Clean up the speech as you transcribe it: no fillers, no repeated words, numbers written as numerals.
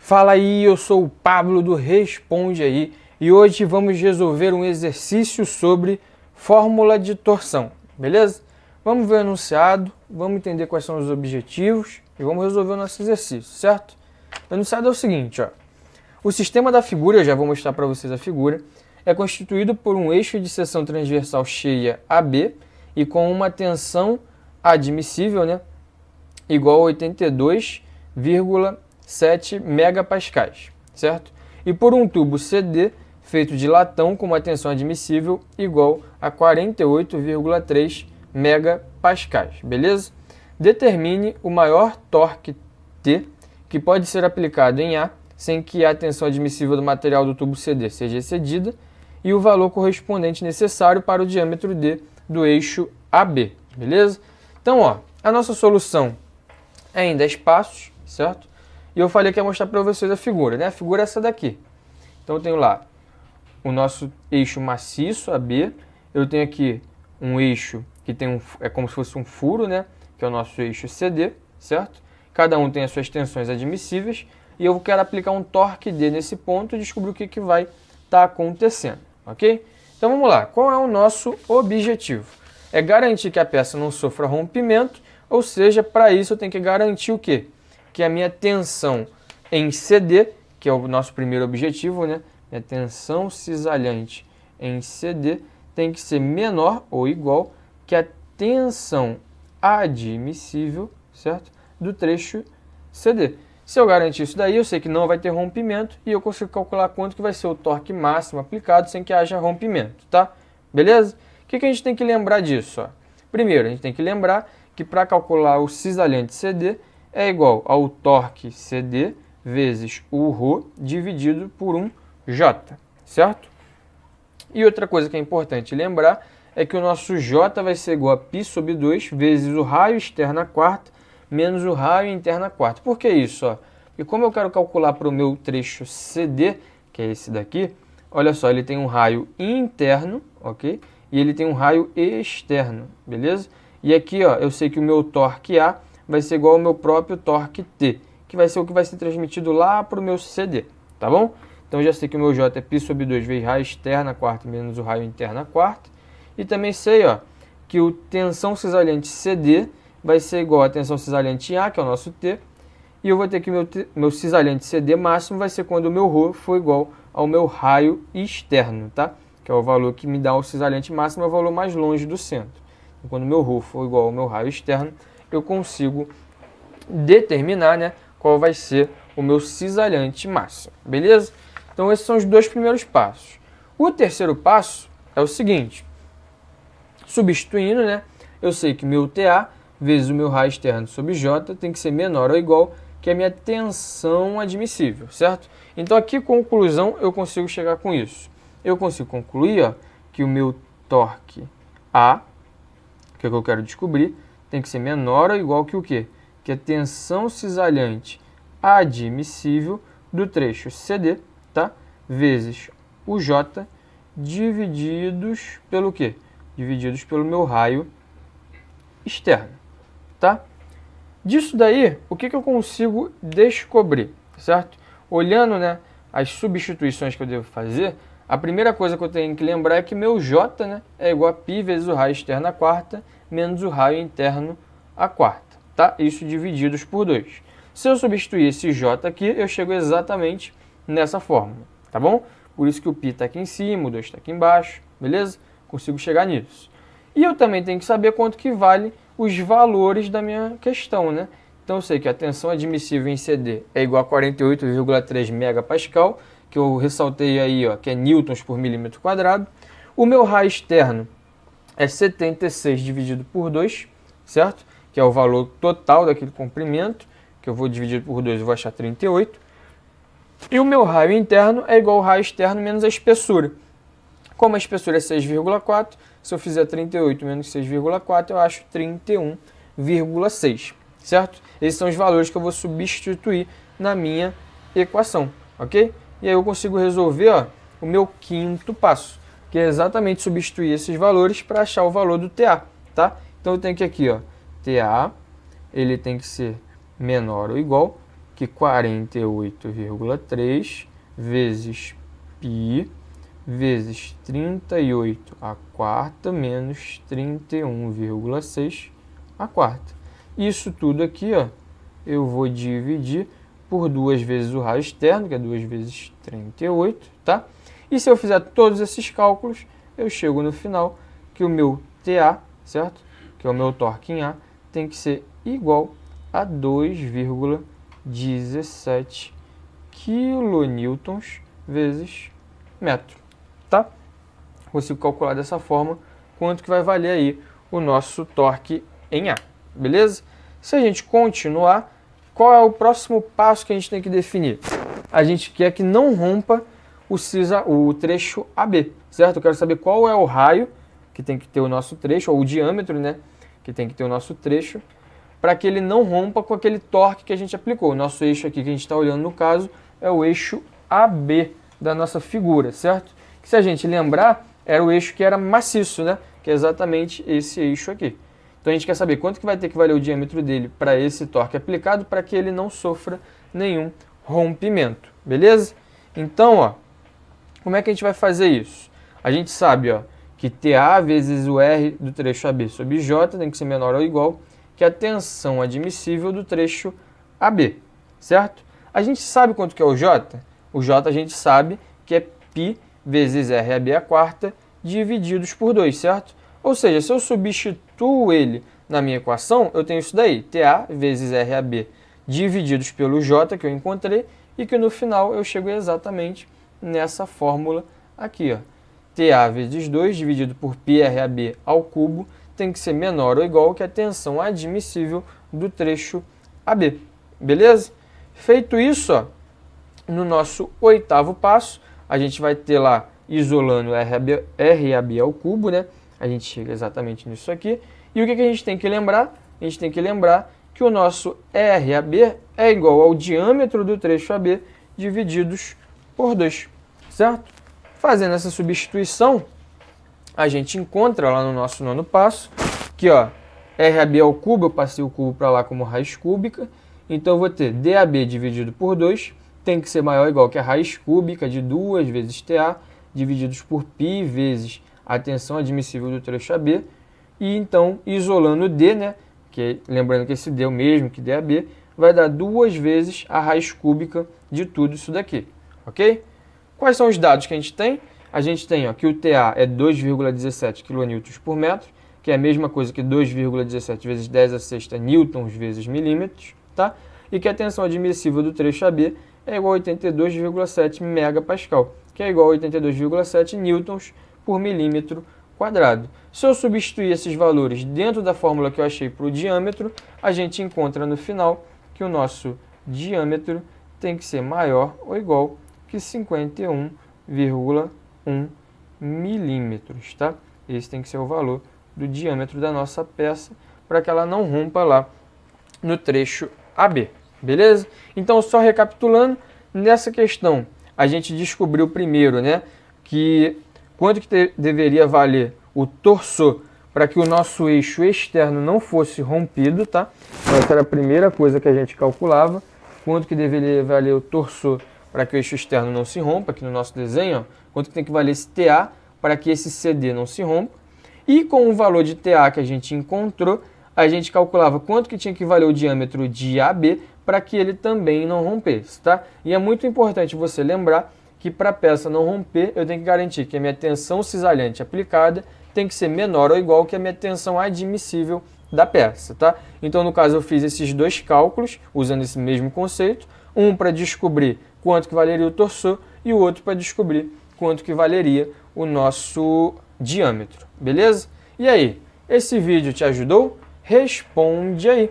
Fala aí, eu sou o Pablo do Responde Aí e hoje vamos resolver um exercício sobre fórmula de torção, beleza? Vamos ver o enunciado, vamos entender quais são os objetivos e vamos resolver o nosso exercício, certo? O enunciado é o seguinte, ó. O sistema da figura, eu já vou mostrar para vocês a figura, é constituído por um eixo de seção transversal cheia AB e com uma tensão admissível, né, igual a 82,7 megapascais, certo? E por um tubo CD feito de latão com uma tensão admissível igual a 48,3 megapascais, beleza? Determine o maior torque T que pode ser aplicado em A sem que a tensão admissível do material do tubo CD seja excedida e o valor correspondente necessário para o diâmetro D do eixo AB, beleza? Então, ó, a nossa solução é em 10 passos, certo? E eu falei que ia mostrar para vocês a figura, né? A figura é essa daqui. Então eu tenho lá o nosso eixo maciço, AB. Eu tenho aqui um eixo que tem é como se fosse um furo, né? Que é o nosso eixo CD, certo? Cada um tem as suas tensões admissíveis. E eu quero aplicar um torque D nesse ponto e descobrir o que vai estar acontecendo, ok? Então vamos lá. Qual é o nosso objetivo? É garantir que a peça não sofra rompimento, ou seja, para isso eu tenho que garantir o quê? Que a minha tensão em CD, que é o nosso primeiro objetivo, né? Minha tensão cisalhante em CD tem que ser menor ou igual que a tensão admissível, certo? Do trecho CD. Se eu garantir isso daí, eu sei que não vai ter rompimento e eu consigo calcular quanto que vai ser o torque máximo aplicado sem que haja rompimento, tá? Beleza? O que a gente tem que lembrar disso? Ó? Primeiro, a gente tem que lembrar que para calcular o cisalhante CD é igual ao torque CD vezes o ρ dividido por 1J, certo? E outra coisa que é importante lembrar é que o nosso J vai ser igual a π sobre 2 vezes o raio externo à quarta menos o raio interno à quarta. Por que isso? Ó? E como eu quero calcular para o meu trecho CD, que é esse daqui, olha só, ele tem um raio interno, ok? E ele tem um raio externo, beleza? E aqui, ó, eu sei que o meu torque A vai ser igual ao meu próprio torque T, que vai ser o que vai ser transmitido lá para o meu CD, tá bom? Então, eu já sei que o meu J é π sobre 2 vezes raio externo à quarta menos o raio interno à quarta. E também sei, ó, que o tensão cisalhante CD vai ser igual a tensão cisalhante A, que é o nosso T, e eu vou ter que meu cisalhante CD máximo vai ser quando o meu ρ for igual ao meu raio externo, tá? Que é o valor que me dá o cisalhante máximo, é o valor mais longe do centro. Então, quando o meu ρ for igual ao meu raio externo, eu consigo determinar, né, qual vai ser o meu cisalhante máximo, beleza? Então, esses são os dois primeiros passos. O terceiro passo é o seguinte, substituindo, né, eu sei que meu TA vezes o meu raio externo sobre J tem que ser menor ou igual que a minha tensão admissível, certo? Então, aqui, conclusão, eu consigo chegar com isso. Eu consigo concluir, ó, que o meu torque A, que é o que eu quero descobrir, tem que ser menor ou igual que o quê? Que a tensão cisalhante admissível do trecho CD, tá? Vezes o J divididos pelo quê? Divididos pelo meu raio externo, tá? Disso daí, o que eu consigo descobrir, certo? Olhando, né, as substituições que eu devo fazer, a primeira coisa que eu tenho que lembrar é que meu J, né, é igual a π vezes o raio externo à quarta menos o raio interno à quarta, tá? Isso divididos por 2. Se eu substituir esse J aqui, eu chego exatamente nessa fórmula, tá bom? Por isso que o π está aqui em cima, o 2 está aqui embaixo, beleza? Consigo chegar nisso. E eu também tenho que saber quanto que vale os valores da minha questão, né? Então eu sei que a tensão admissível em CD é igual a 48,3 megapascal, que eu ressaltei aí, ó, que é newtons por milímetro quadrado. O meu raio externo é 76 dividido por 2, certo? Que é o valor total daquele comprimento, que eu vou dividir por 2 e vou achar 38. E o meu raio interno é igual ao raio externo menos a espessura. Como a espessura é 6,4, se eu fizer 38 menos 6,4, eu acho 31,6, certo? Esses são os valores que eu vou substituir na minha equação, ok? E aí eu consigo resolver, ó, o meu quinto passo, que é exatamente substituir esses valores para achar o valor do TA, tá? Então eu tenho que aqui, ó, TA, ele tem que ser menor ou igual que 48,3 vezes π vezes 38 a quarta menos 31,6 a quarta. Isso tudo aqui, ó, eu vou dividir por 2 vezes o raio externo, que é 2 vezes 38, tá? E se eu fizer todos esses cálculos, eu chego no final que o meu TA, certo? Que é o meu torque em A, tem que ser igual a 2,17 kN vezes metro, tá? Consigo calcular dessa forma quanto que vai valer aí o nosso torque em A, beleza? Se a gente continuar, qual é o próximo passo que a gente tem que definir? A gente quer que não rompa o trecho AB, certo? Eu quero saber qual é o raio que tem que ter o nosso trecho, ou o diâmetro, né? Que tem que ter o nosso trecho, para que ele não rompa com aquele torque que a gente aplicou. O nosso eixo aqui que a gente está olhando no caso é o eixo AB da nossa figura, certo? Que se a gente lembrar, era o eixo que era maciço, né? Que é exatamente esse eixo aqui. Então a gente quer saber quanto que vai ter que valer o diâmetro dele para esse torque aplicado, para que ele não sofra nenhum rompimento, beleza? Então, ó, como é que a gente vai fazer isso? A gente sabe, ó, que TA vezes o R do trecho AB sobre J tem que ser menor ou igual que a tensão admissível do trecho AB, certo? A gente sabe quanto que é o J? O J a gente sabe que é π vezes RAB a quarta divididos por 2, certo? Ou seja, se eu substituo ele na minha equação, eu tenho isso daí, TA vezes RAB divididos pelo J que eu encontrei e que no final eu chego exatamente nessa fórmula aqui, ó. TA vezes 2 dividido por πRAB ao cubo tem que ser menor ou igual que a tensão admissível do trecho AB, beleza? Feito isso, ó, no nosso oitavo passo, a gente vai ter lá isolando RAB ao cubo, né? A gente chega exatamente nisso aqui. E o que a gente tem que lembrar? A gente tem que lembrar que o nosso RAB é igual ao diâmetro do trecho AB divididos por 2, certo? Fazendo essa substituição, a gente encontra lá no nosso nono passo que, ó, RAB ao cubo, eu passei o cubo para lá como raiz cúbica, então eu vou ter DAB dividido por 2, tem que ser maior ou igual que a raiz cúbica de 2 vezes TA, divididos por π vezes a tensão admissível do trecho AB, e então, isolando D, né, que, lembrando que esse D é o mesmo que DAB, vai dar 2 vezes a raiz cúbica de tudo isso daqui, ok? Quais são os dados que a gente tem? A gente tem, ó, que o TA é 2,17 kN por metro, que é a mesma coisa que 2,17 vezes 10 a sexta newtons vezes milímetros, tá? E que a tensão admissível do trecho AB é igual a 82,7 megapascal, que é igual a 82,7 newtons por milímetro quadrado. Se eu substituir esses valores dentro da fórmula que eu achei para o diâmetro, a gente encontra no final que o nosso diâmetro tem que ser maior ou igual que 51,1 milímetros, tá? Esse tem que ser o valor do diâmetro da nossa peça para que ela não rompa lá no trecho AB, beleza? Então, só recapitulando, nessa questão a gente descobriu primeiro, né, que quanto que deveria valer o torçor para que o nosso eixo externo não fosse rompido, tá? Então, essa era a primeira coisa que a gente calculava, quanto que deveria valer o torçor para que o eixo externo não se rompa, aqui no nosso desenho, ó, quanto que tem que valer esse TA para que esse CD não se rompa. E com o valor de TA que a gente encontrou, a gente calculava quanto que tinha que valer o diâmetro de AB para que ele também não rompesse, tá? E é muito importante você lembrar que para a peça não romper, eu tenho que garantir que a minha tensão cisalhante aplicada tem que ser menor ou igual que a minha tensão admissível da peça, tá? Então, no caso, eu fiz esses dois cálculos, usando esse mesmo conceito, um para descobrir quanto que valeria o torçor e o outro para descobrir quanto que valeria o nosso diâmetro, beleza? E aí, esse vídeo te ajudou? Responde aí!